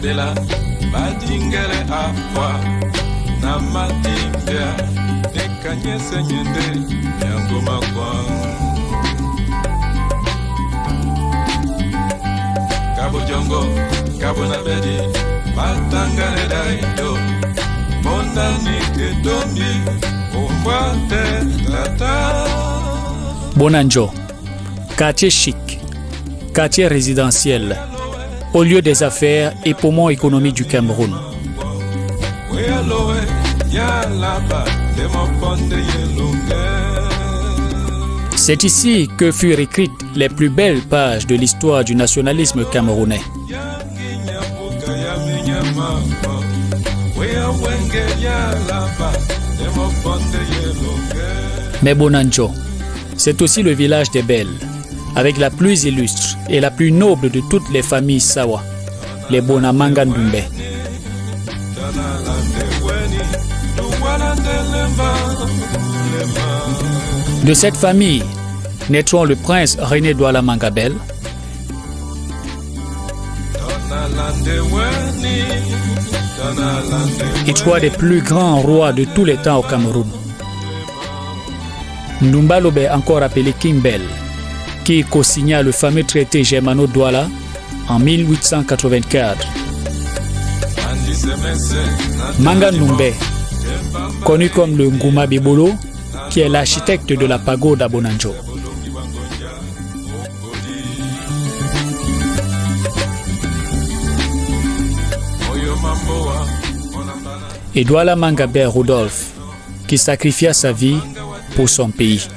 Mandela, Badingere Apwa, Namatimbia, Nekanye Senyende, Yangoma Kwang. Cabo Jongo, Cabo Nabedi, Matangare Daido, Mondani Kedombi, Ombate Tata. Bonanjo, quartier chic, quartier résidentiel, au lieu des affaires et poumon économique du Cameroun. C'est ici que furent écrites les plus belles pages de l'histoire du nationalisme camerounais. Mais Bonanjo, c'est aussi le village des Belles, avec la plus illustre et la plus noble de toutes les familles Sawa, les Bonamanga Ndumbe. De cette famille naîtront le prince René Douala Mangabel, et trois des plus grands rois de tous les temps au Cameroun. Ndumba Lobe, encore appelé King Bell, qui co-signa le fameux traité Germano-Douala en 1884. Manga Ndumbe, connu comme le Ngouma Bibolo, qui est l'architecte de la pagode à Bonanjo. Et Douala Mangabel Rodolphe, qui sacrifia sa vie pour son pays.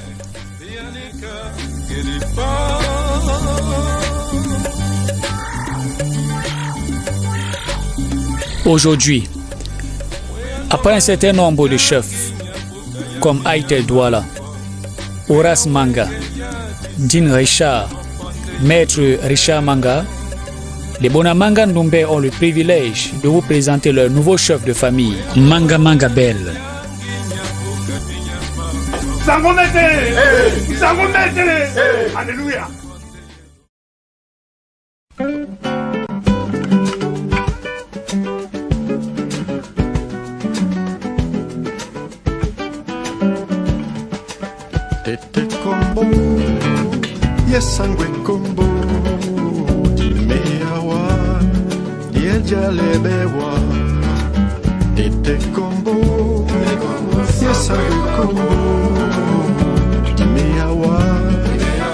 Aujourd'hui, après un certain nombre de chefs, comme Aitel Douala, Horace Manga, Dean Richard, Maître Richard Manga, les Bonamanga Ndumbe ont le privilège de vous présenter leur nouveau chef de famille, Manga Mangabel. Alléluia. Tete combo, yesangue combo, meawa, yejalebewa. Tete combo, yesangue combo, meawa,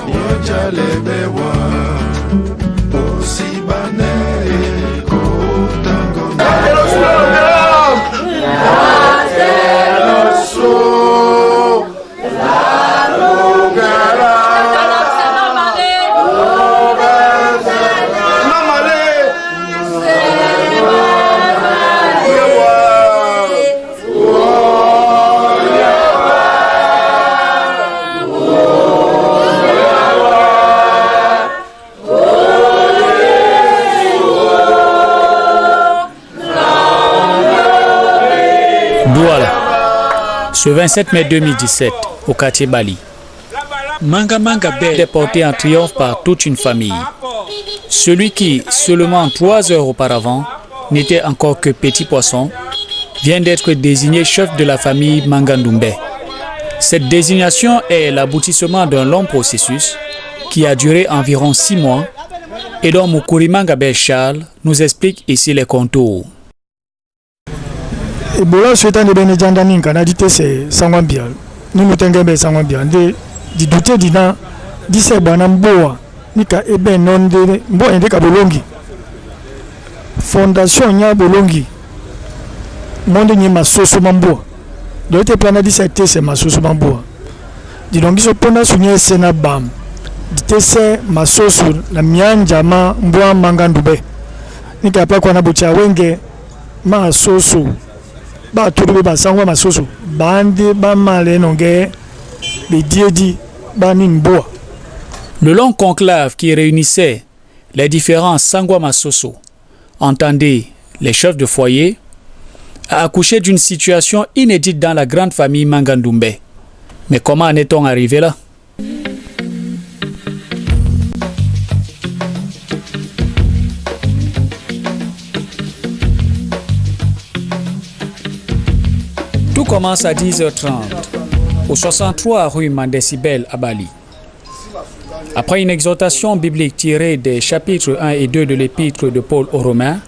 yejalebewa. Osibane kotango. Ce 27 mai 2017, au quartier Bali, Manga Mangabel est porté en triomphe par toute une famille. Celui qui, seulement 3 heures auparavant, n'était encore que petit poisson, vient d'être désigné chef de la famille Manga Ndumbe. Cette désignation est l'aboutissement d'un long processus qui a duré environ 6 mois et dont Mukuri Mangabel Charles nous explique ici les contours. Ebola souhaitant de Benedjanda Ninka n'a dit que c'est Sangwambia. Nous nous tenons Sangwambia. Di douter dina dise banamboa nika ebe non de mbo ende ka bolongi. Fondation nya bolongi. Monde ni masoso mamboa. Do te plana dise te c'est masoso mamboa. Di donc so pona sunya sena bam. Di te se masoso la mianja ma mboa mangandube. Nika pa kwa na bucha wenge masoso. Le long conclave qui réunissait les différents Sangwa Masoso, entendez les chefs de foyer, a accouché d'une situation inédite dans la grande famille Manga Ndumbe. Mais comment en est-on arrivé là? Tout commence à 10h30 au 63 rue Mandesibel à Bali. Après une exhortation biblique tirée des chapitres 1 et 2 de l'épître de Paul aux Romains,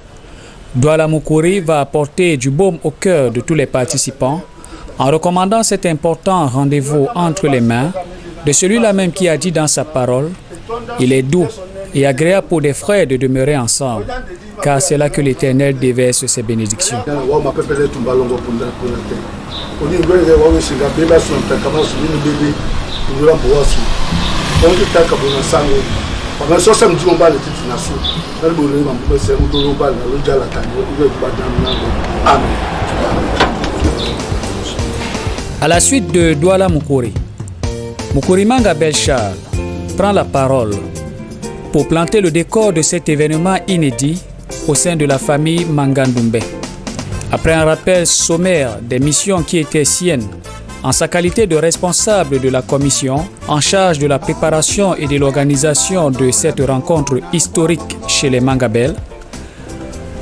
Douala Mukuri va apporter du baume au cœur de tous les participants en recommandant cet important rendez-vous entre les mains de celui-là même qui a dit dans sa parole « Il est doux et agréable pour des frères de demeurer ensemble, car c'est là que l'Éternel déverse ses bénédictions. » À la suite de Douala Mukuri, Mukuri Manga Belchal prend la parole pour planter le décor de cet événement inédit au sein de la famille Mangandumbe. Après un rappel sommaire des missions qui étaient siennes en sa qualité de responsable de la commission en charge de la préparation et de l'organisation de cette rencontre historique chez les Mangabel,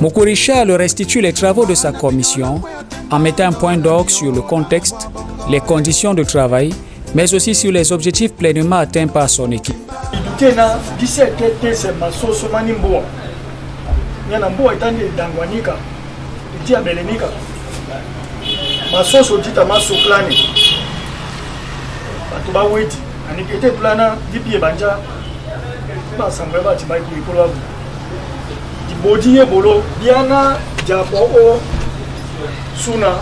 Mukuri Charles restitue les travaux de sa commission en mettant un point d'orgue sur le contexte, les conditions de travail, mais aussi sur les objectifs pleinement atteints par son équipe. Masoso dita masoklane batu ba weti anikete plana dipi banja ba sangwe ba tibai ku ikolo di bodi e bolo diana japo o suna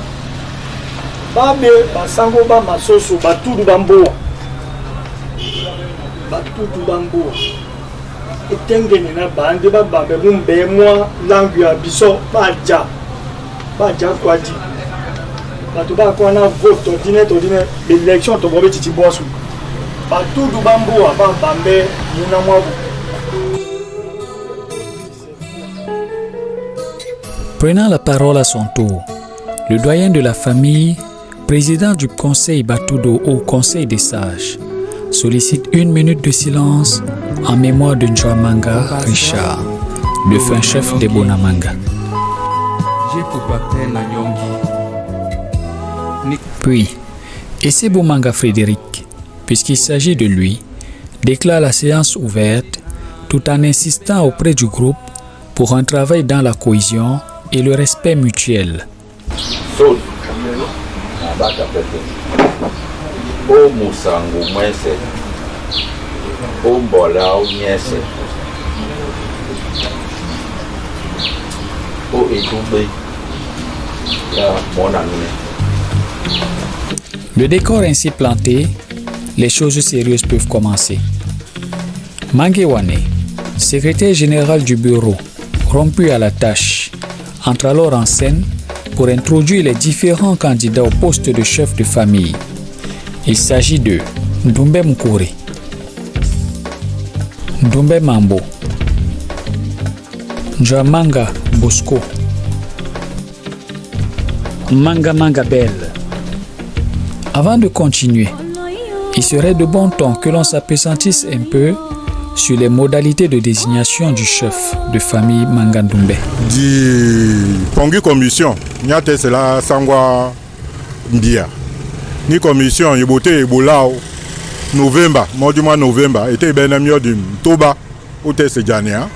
babe basango ba masoso batudu bambo etengene na bande ba babe mumbe mwa langue ya biso baja kwadi batu ba ko na vote ordinaire l'élection to bobe titi bosu batu du bambo aba bambe yuna mwabu. Prenant la parole à son tour, le doyen de la famille, président du conseil Batudo au conseil des sages, sollicite 1 minute de silence en mémoire de Njwamanga Richard, le fin chef des Bonamanga. Puis, Essebomanga Frédéric, puisqu'il s'agit de lui, déclare la séance ouverte tout en insistant auprès du groupe pour un travail dans la cohésion et le respect mutuel. Le décor ainsi planté, les choses sérieuses peuvent commencer. Mangewane, secrétaire général du bureau, rompu à la tâche, entre alors en scène pour introduire les différents candidats au poste de chef de famille. Il s'agit de Ndumbe Mukuri, Ndumbe Mambo, Njwamanga Bosco, Manga Belle. Avant de continuer, il serait de bon ton que l'on s'appesantisse un peu sur les modalités de désignation du chef de famille Mangandumbe. Di pongi commission, nyate sela sangwa mbia. Ni commission yibote ebolao November, mois November, était benamio du Toba au test jania.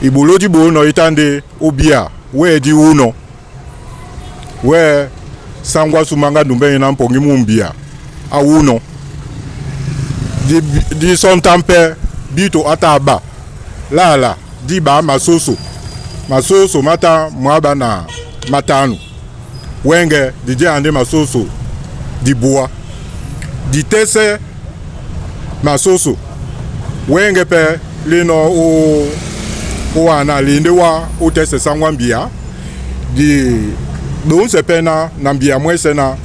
Ibolo di bo no itande obia, we di uno. We sangwa sumanga Ndumbe ina mpongi mumbia. A uno. Di son tampe bito ataba la di ba masoso mata mwaba na matanu wenge di ande masoso di boa di tese masoso wenge pe lino o ana linde wa o tese sangwa mbia di don se pena na mbia mwese na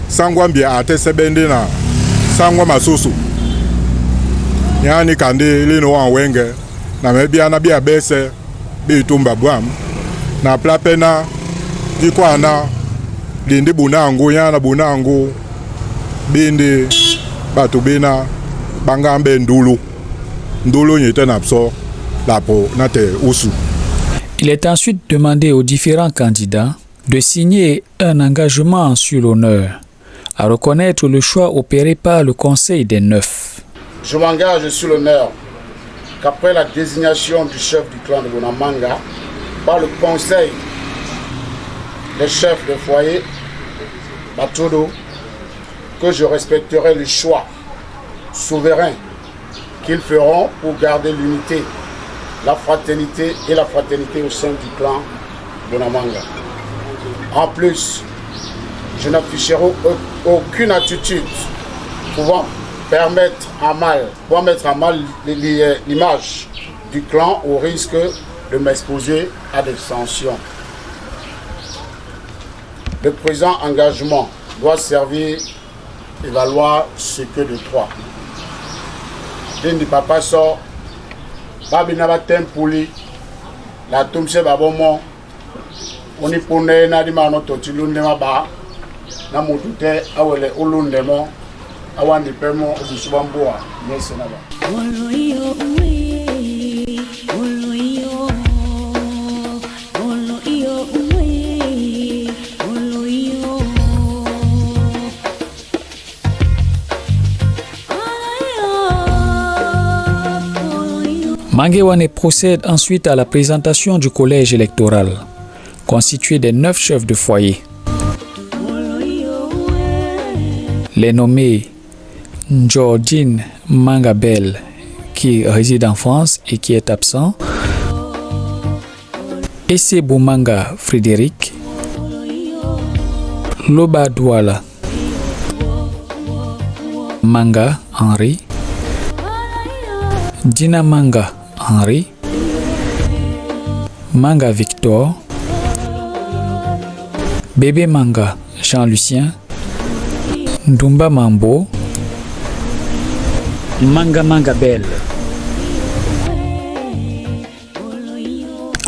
sangwa mbia atese bende na sangwa masoso yani kande lino wa wenge na mebia na bia bese bi tumba bwam na plapena di kwana lindi bunango yana bunango bindi batu bina bangambe ndulu nyete napso lapo nate usu. Il est ensuite demandé aux différents candidats de signer un engagement sur l'honneur à reconnaître le choix opéré par le Conseil des Neufs. Je m'engage sur l'honneur qu'après la désignation du chef du clan de Bonamanga par le Conseil des chefs de foyer, Batodo, que je respecterai le choix souverain qu'ils feront pour garder l'unité, la fraternité et la fraternité au sein du clan Bonamanga. En plus, je n'afficherai aucune attitude pouvant mettre en mal l'image du clan au risque de m'exposer à des sanctions. Le présent engagement doit servir et valoir ce que de trois. Dindi papa sort, babina tempuli, la tumse babomo, oni pone na di mano to tilunde maba, na mutute awele ulundemo, awandi pemo obusubamboa, nese naba. Manguewane procède ensuite à la présentation du collège électoral, constitué des 9 chefs de foyer. Les nommés Njordine Mangabel, qui réside en France et qui est absent, Esse Boumanga Frédéric, Loba Douala Manga Henri, Dina Manga Henri, Manga Victor, Bébé Manga Jean-Lucien, Ndumba Mambo, Manga Mangabel.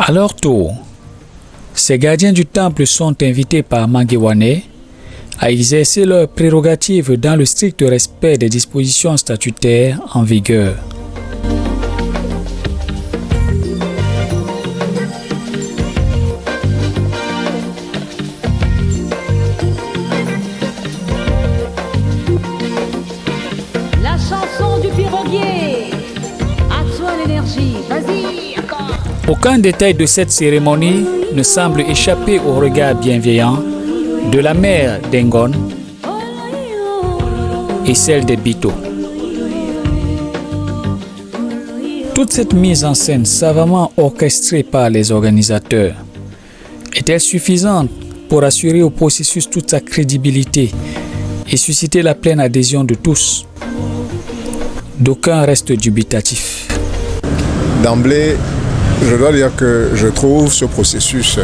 À leur tour, ces gardiens du temple sont invités par Manguewane à exercer leurs prérogatives dans le strict respect des dispositions statutaires en vigueur. Aucun détail de cette cérémonie ne semble échapper au regard bienveillant de la mère d'Engon et celle des Bito. Toute cette mise en scène savamment orchestrée par les organisateurs est-elle suffisante pour assurer au processus toute sa crédibilité et susciter la pleine adhésion de tous? D'aucuns restent dubitatifs. D'emblée, je dois dire que je trouve ce processus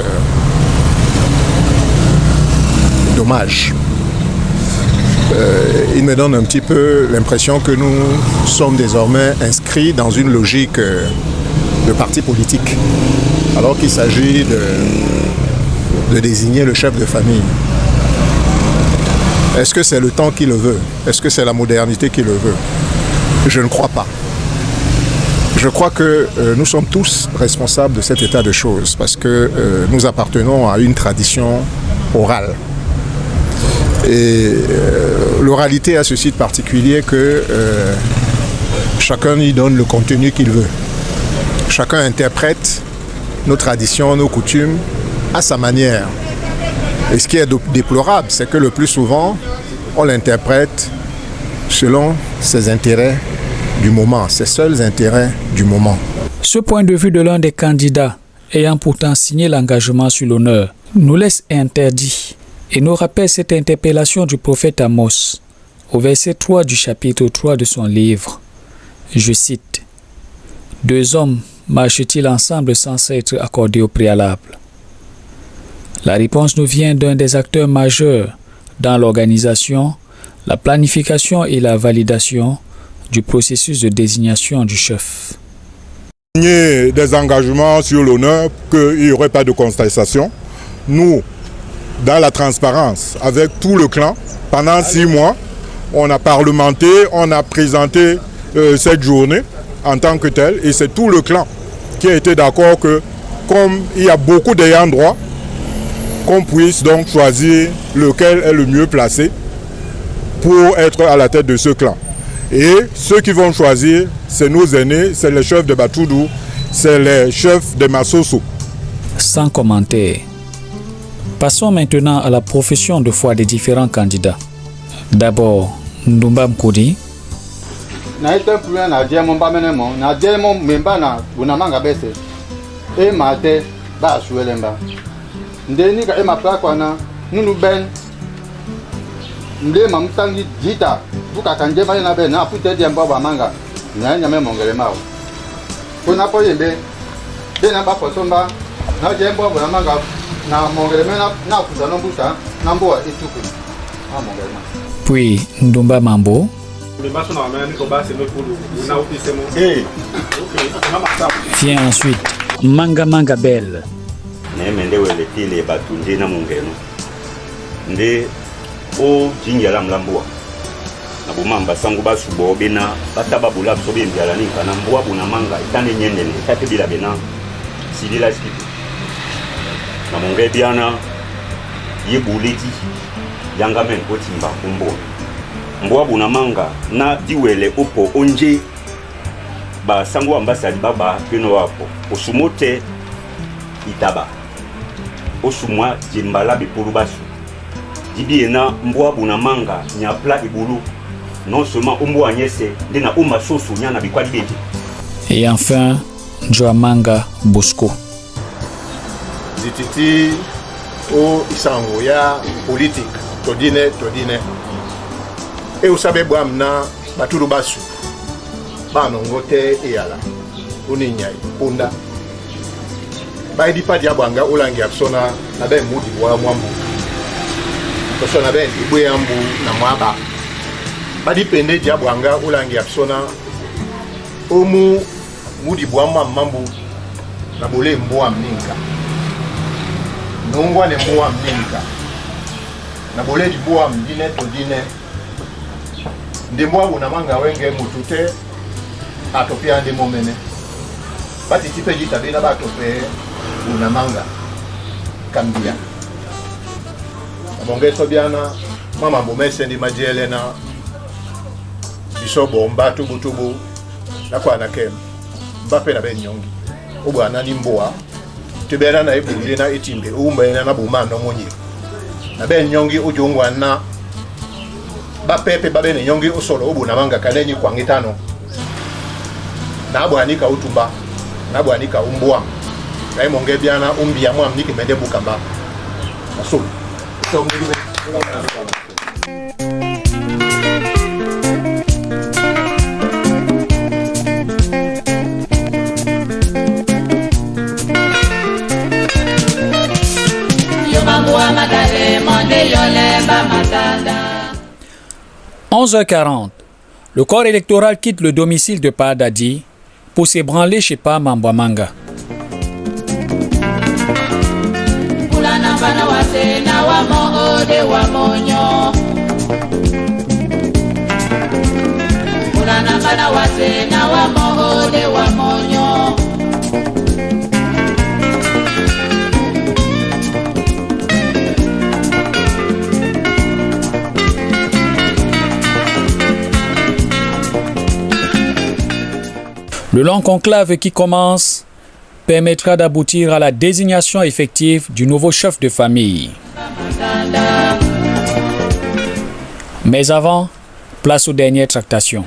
dommage. Il me donne un petit peu l'impression que nous sommes désormais inscrits dans une logique de parti politique, alors qu'il s'agit de désigner le chef de famille. Est-ce que c'est le temps qui le veut? Est-ce que c'est la modernité qui le veut? Je ne crois pas. Je crois que nous sommes tous responsables de cet état de choses parce que nous appartenons à une tradition orale. Et l'oralité a ceci de particulier que chacun y donne le contenu qu'il veut. Chacun interprète nos traditions, nos coutumes à sa manière. Et ce qui est déplorable, c'est que le plus souvent, on l'interprète selon ses intérêts du moment, ses seuls intérêts du moment. Ce point de vue de l'un des candidats, ayant pourtant signé l'engagement sur l'honneur, nous laisse interdit et nous rappelle cette interpellation du prophète Amos au verset 3 du chapitre 3 de son livre. Je cite: « Deux hommes marchent-ils ensemble sans s'être accordés au préalable ?» La réponse nous vient d'un des acteurs majeurs dans l'organisation, la planification et la validation du processus de désignation du chef. Des engagements sur l'honneur, qu'il n'y aurait pas de contestation. Nous, dans la transparence, avec tout le clan, pendant 6 mois, on a parlementé, on a présenté cette journée en tant que telle, et c'est tout le clan qui a été d'accord que, comme il y a beaucoup d'ayants droit, qu'on puisse donc choisir lequel est le mieux placé pour être à la tête de ce clan. Et ceux qui vont choisir, c'est nos aînés, c'est les chefs de Batoudou, c'est les chefs de Masoso. Sans commentaire. Passons maintenant à la profession de foi des différents candidats. D'abord, Ndumba Mkoudi. Na ite plus na dia mon ba menemo na dia mon memba na bunamanga bese e mate ba suelemba ndeni ka e mapra kwana nunu ben nde mamtangi jita buka kanje ba na be na pute dia mba ba manga na nyame mongele mawo kuna po yembe de na ba posomba na dia mba ba manga na mongele na kusa no busa na mbo etuku na mongele ma. Puis Ndumba Mambo. Vient ensuite Manga Manga Belle. Nemende weletile batunde na mungeno. Nde o jinjala mlambua. Na bumamba sangu basubo bena bataba bula sobe mbyala ninka na mbwa buna manga itane nyendene tate bila bena sidila skipi. Na munge biana yebuleti yanga men kotimba kumbo. Mbwa buna manga na diwele opo onje ba sangu ambasadi baba peno wapo osumote itaba osumwa jimbala bipulu basu dibiena mbwa buna manga nyapla ibulu non seulement mbwa nyese ndena uma sosu nyana bikwadi beti. Et enfin Joamanga Bosco. Zititi o isango ya politique todine e usabe bwamna batulu basu banongote eyala uninyai punda baidi pa diabwanga ulangi apsona na be mudi bwa mwambu to na be ibwe yambu na mwaba badi pende diabwanga ulangi apsona omu mudi bwa mambu na bole mbwa mninka nongwa ne mbwa mninka na bole dibwa mdine todine ndemwa bunamanga wenge mutute atopia ndemo mene bati tipe jitabina batope bunamanga kambia abongeso biana mama bomese ndi majele na bisobo mbatu butubu nakwa nakem mbape na benyongi ubwana ni mboa tebera na ibuli na itimbe umbe na bumano monyi na benyongi ujungwa na bapepe babene nyongi usolo ubu na manga kanenyi kwa ngitano na abwanika utumba na abwanika umbwa na imonge biana umbia mwa mniki mende bukamba asulu so ngiribe. Yomangwa magare monde yolemba matanda. 11h40, le corps électoral quitte le domicile de Padadi pour s'ébranler chez Pa Mambwamanga. Le long conclave qui commence permettra d'aboutir à la désignation effective du nouveau chef de famille. Mais avant, place aux dernières tractations.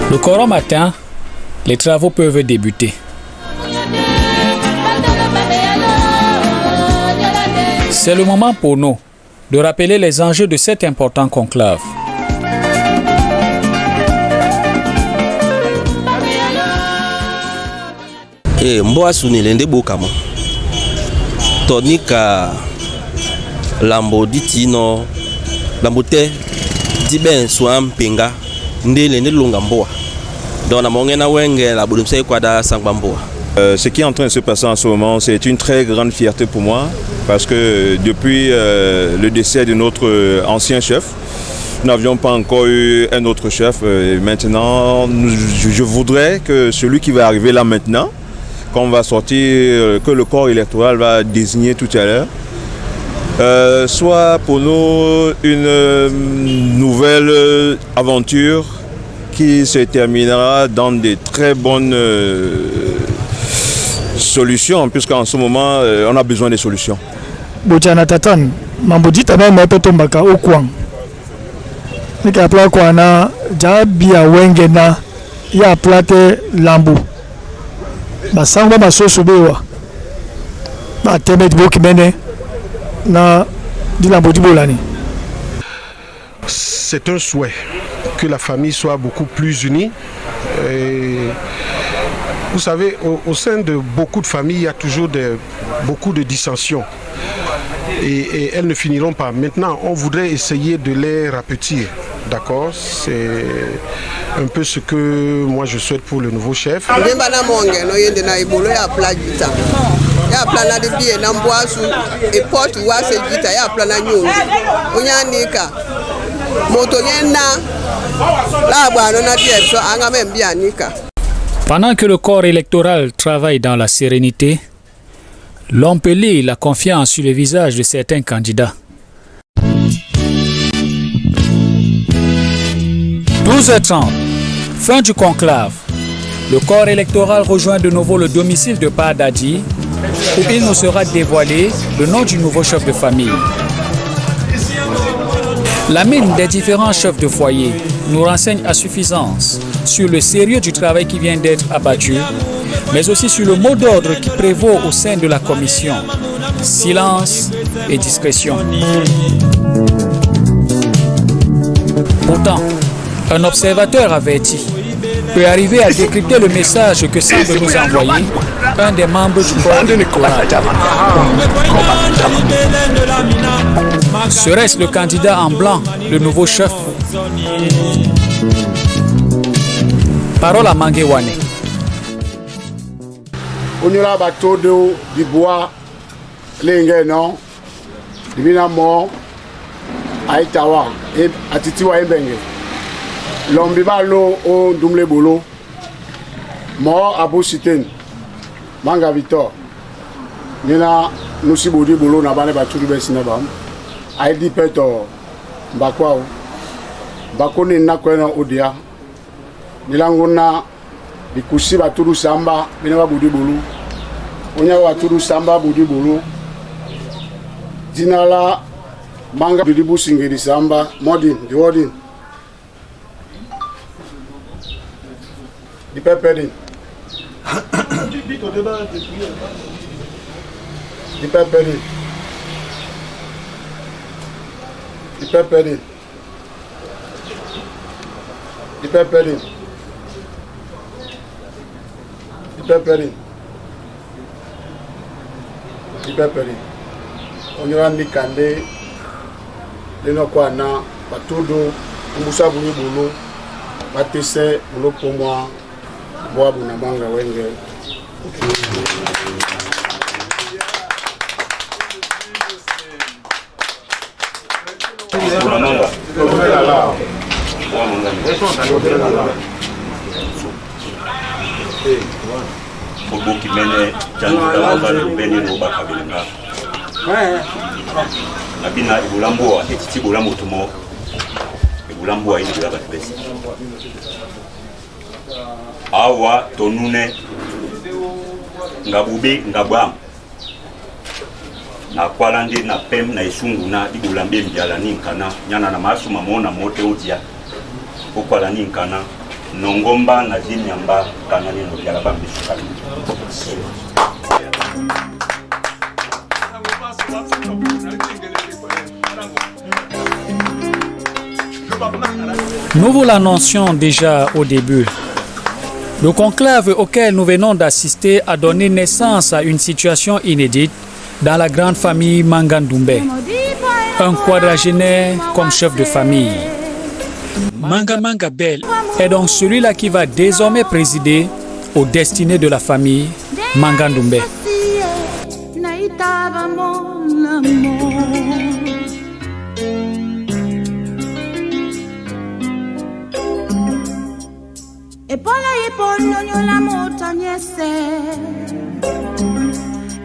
Le quorum atteint, les travaux peuvent débuter. C'est le moment pour nous de rappeler les enjeux de cet important conclave. Mboa sunilende bokama tonika lambo ditino lambo te diben swam penga ndele ne longa mboa dona mongena wenge la bulumse kwada sangba mboa. Ce qui est en train de se passer en ce moment, c'est une très grande fierté pour moi parce que depuis le décès de notre ancien chef, nous n'avions pas encore eu un autre chef. Maintenant, je voudrais que celui qui va arriver là maintenant, qu'on va sortir, que le corps électoral va désigner tout à l'heure, soit pour nous une nouvelle aventure qui se terminera dans des très bonnes solutions, puisqu'en ce moment, on a besoin des solutions. Bochana Tatan, Mambodita na mepeto mbaka okwang. Nika pla kwana jabia wenge na ya plate lambu. Basangwa masoso bewa. Ba temet boki mene na di lambu di bolani. C'est un souhait que la famille soit beaucoup plus unie. Vous savez, au sein de beaucoup de familles, il y a toujours beaucoup de dissensions. Et elles ne finiront pas. Maintenant, on voudrait essayer de les rapetir. D'accord? C'est un peu ce que moi je souhaite pour le nouveau chef. Pendant que le corps électoral travaille dans la sérénité, l'on peut lire la confiance sur le visage de certains candidats. 12h30, fin du conclave. Le corps électoral rejoint de nouveau le domicile de Padadi, où il nous sera dévoilé le nom du nouveau chef de famille. La mine des différents chefs de foyer nous renseigne à suffisance sur le sérieux du travail qui vient d'être abattu, mais aussi sur le mot d'ordre qui prévaut au sein de la commission: silence et discrétion. Pourtant, un observateur averti peut arriver à décrypter le message que semble nous envoyer un des membres du corps électoral. Serait-ce le candidat en blanc, le nouveau chef? Parole à Mangewane. Onyola batodo di bois lenge non divina mo aitawa e atitiwa ebenge lombi balo o dumle bolo mo abositen manga Victor nina nusibodi bolo na bane baturi besina bam aidi peto bakwao bakoni nakwena odia nilangona bikusi baturu samba bine babudi bolo onya baturu samba budi bolo dinala manga bidibu singeri samba modin the wording the peppering the peppering the peppering the peppering the peppering the peppering onyoa nikande leno kwa na batodo mbusa bulu bulu batese bulu pomwa boabu na manga wenge Oboki mene jantuda wabalo bene roba kabilenga. Abina ibulambua etiti bulambo tumo. Ibulambua ini bulaba tibesi. Awa tonune ngabube ngabam. Na kwalandi na pem na isungu na ibulambe mjala ninkana nyana na masu mamona mote utia. Ukwala ninkana nongomba na zinyamba kana nino byala bambisukali. Nous vous l'annoncions déjà au début. Le conclave auquel nous venons d'assister a donné naissance à une situation inédite dans la grande famille Mangandoumbe. Un quadragénaire comme chef de famille. Manga Manga Bell est donc celui-là qui va désormais présider aux destinées de la famille Mangandoumbe. Epola ipono nyola motanyese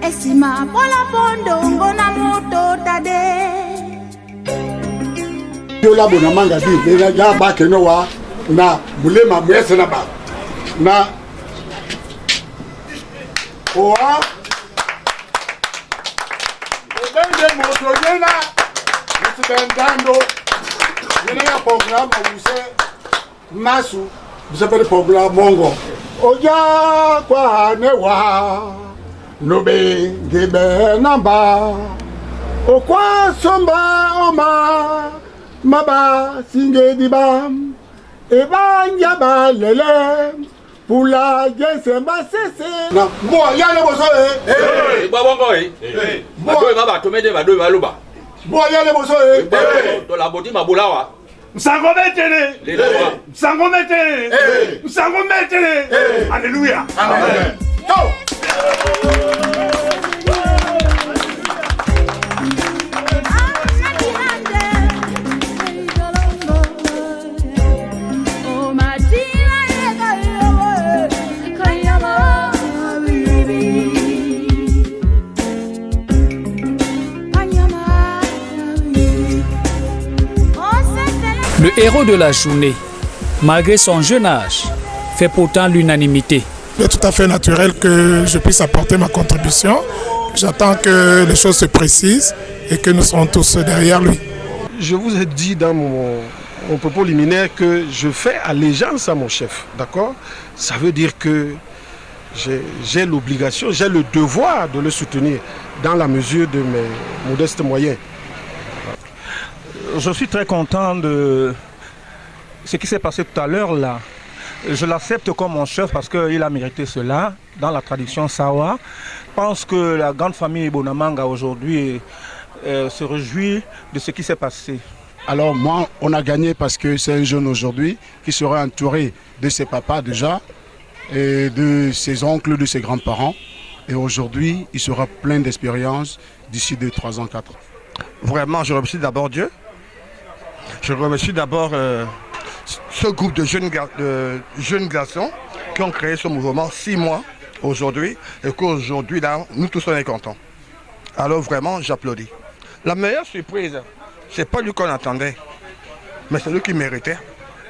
Esima pola pondo ngona moto tade Yola bona manga di na ja ba ke no wa na bulema mwese na ba na oa obende moto yena usibendando yena ya programa use masu vous avez le programme mongo oja kwa newa nobe gebe namba okwa somba oma maba singe dibam ebanja balele pula jesemba sese na mo ya le boso ba bongo mo ba tomede ba do ba luba mo ya le boso to la boti mabulawa Msango metele. Msango metele. Msango metele. Alléluia. Amen. Le héros de la journée, malgré son jeune âge, fait pourtant l'unanimité. Il est tout à fait naturel que je puisse apporter ma contribution. J'attends que les choses se précisent et que nous serons tous derrière lui. Je vous ai dit dans mon propos liminaire que je fais allégeance à mon chef, d'accord? Ça veut dire que j'ai l'obligation, j'ai le devoir de le soutenir dans la mesure de mes modestes moyens. Je suis très content de ce qui s'est passé tout à l'heure là. Je l'accepte comme mon chef parce qu'il a mérité cela dans la tradition Sawa. Je pense que la grande famille Bonamanga aujourd'hui se réjouit de ce qui s'est passé. Alors moi, on a gagné parce que c'est un jeune aujourd'hui qui sera entouré de ses papas déjà, et de ses oncles, de ses grands-parents. Et aujourd'hui, il sera plein d'expérience d'ici 2, 3 ans, 4 ans. Vraiment, je remercie d'abord Dieu. Je remercie d'abord ce groupe de jeunes garçons qui ont créé ce mouvement 6 mois aujourd'hui et qu'aujourd'hui, nous tous on est contents. Alors vraiment, j'applaudis. La meilleure surprise, c'est pas lui qu'on attendait, mais c'est lui qui méritait,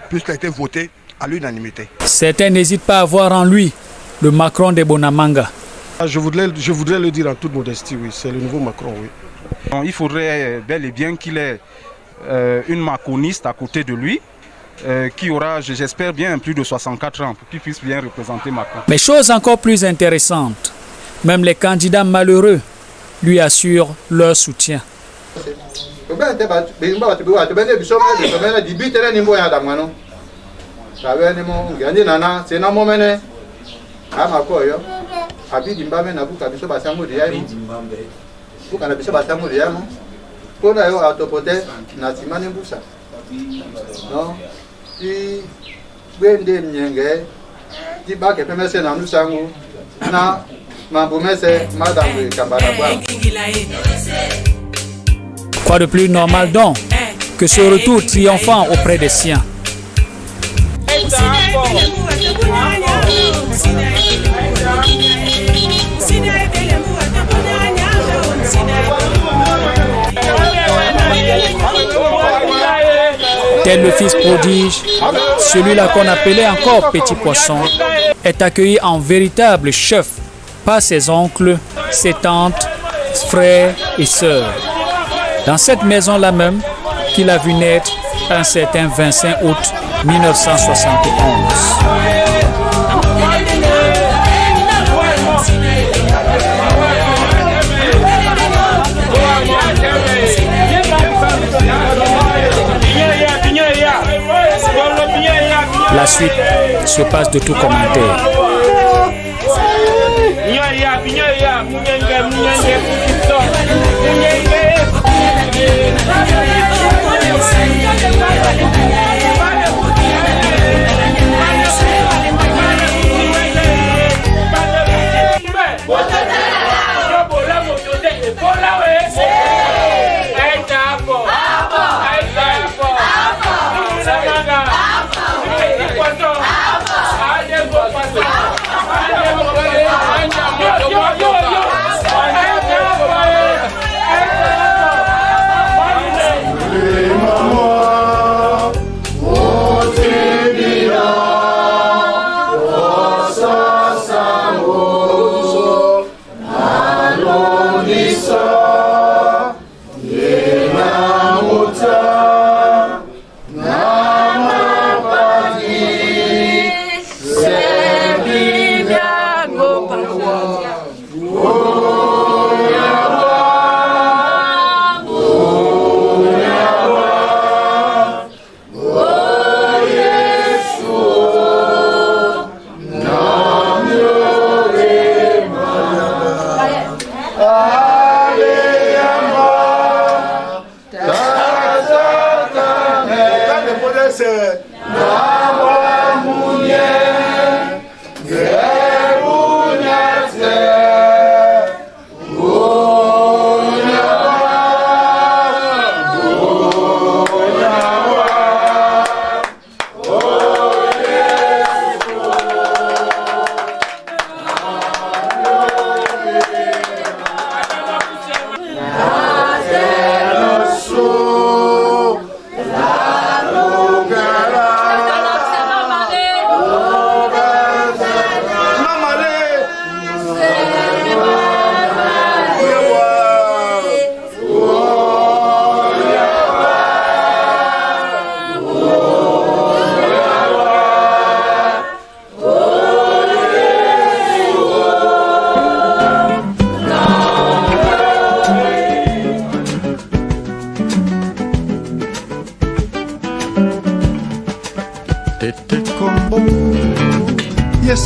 puisqu'il a été voté à l'unanimité. Certains n'hésitent pas à voir en lui le Macron des Bonamanga. Je voudrais le dire en toute modestie, oui, c'est le nouveau Macron, oui. Il faudrait bel et bien qu'il ait une macroniste à côté de lui, qui aura, j'espère bien, plus de 64 ans, pour qu'il puisse bien représenter Macron. Mais chose encore plus intéressante, même les candidats malheureux lui assurent leur soutien. Quoi de plus normal donc que ce retour triomphant auprès des siens. Tel le fils prodige, celui-là qu'on appelait encore petit poisson, est accueilli en véritable chef par ses oncles, ses tantes, frères et sœurs. Dans cette maison-là même qu'il a vu naître un certain 25 août 1971. Well, La suite se passe de tout commentaire.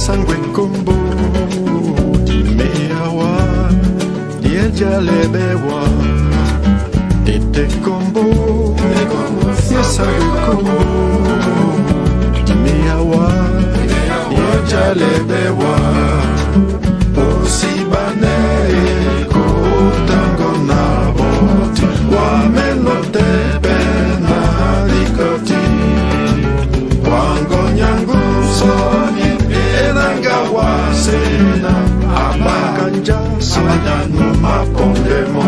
Sangue combo di meawa di jalebewa tete combo ye sangue combo di meawa di jalebewa osibane ko tango na boti wa melote pena likoti wango nyangu soni Sena abakanja samadanu mapondemo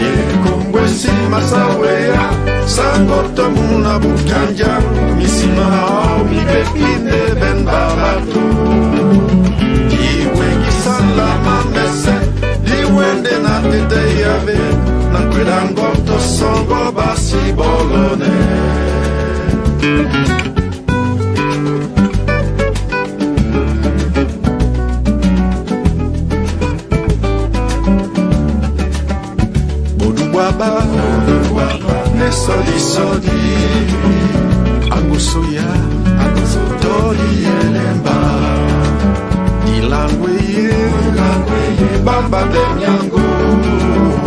ekongwesi masawea sangoto muna bukanja misima hao mibepine ben babatu iwengi salama mese diwende na tete yave na kwedangoto songo basi bolone Sodi Angusoya Toli Elemba Ilangweye Bamba de Nyango